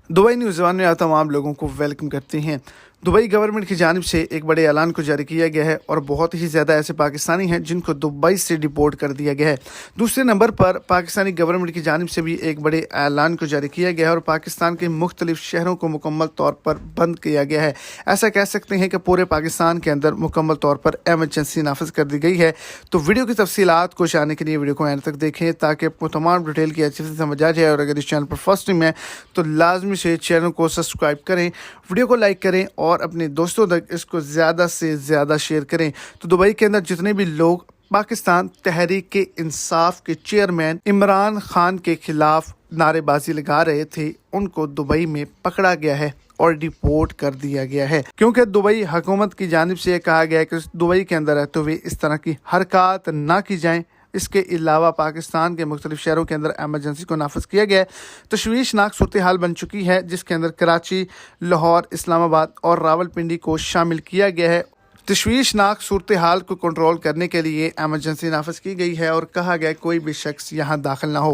Dubai news one में आप तमाम लोगों को वेलकम करते हैं। दुबई गवर्नमेंट की जानिब से एक बड़े ऐलान को जारी किया गया है और बहुत ही ज़्यादा ऐसे पाकिस्तानी हैं जिनको दुबई से डिपोर्ट कर दिया गया है। दूसरे नंबर पर पाकिस्तानी गवर्नमेंट की जानिब से भी एक बड़े ऐलान को जारी किया गया है और पाकिस्तान के मुख्तलिफ शहरों को मुकम्मल तौर पर बंद किया गया है। ऐसा कह सकते हैं कि पूरे पाकिस्तान के अंदर मुकम्मल तौर पर एमरजेंसी नाफिज कर दी गई है। तो वीडियो की तफसीलात को जानने के लिए वीडियो को एंड तक देखें ताकि आपको तमाम डिटेल की अच्छे से समझ आ जाए। और अगर इस चैनल पर फर्स्ट टाइम है तो लाजमी से चैनल को सब्सक्राइब करें, वीडियो को लाइक करें और अपने दोस्तों तक इसको ज़्यादा से ज़्यादा शेयर करें। तो दुबई के अंदर जितने भी लोग पाकिस्तान तहरीक इंसाफ के चेयरमैन इमरान खान के खिलाफ नारेबाजी लगा रहे थे, उनको दुबई में पकड़ा गया है और डिपोर्ट कर दिया गया है, क्योंकि दुबई हुकूमत की जानिब से कहा गया है कि दुबई के अंदर रहते हुए इस तरह की हरकत ना की जाएं। इसके अलावा पाकिस्तान के मुख्तलिफ शहरों के अंदर एमरजेंसी को नाफिज किया गया है। तशवीशनाक सूरत हाल बन चुकी है जिसके अंदर कराची, लाहौर, इस्लामाबाद और रावलपिंडी को शामिल किया गया है। तशवीशनाक सूरत हाल को कंट्रोल करने के लिए एमरजेंसी नाफिज की गई है और कहा गया कोई भी शख्स यहाँ दाखिल ना हो।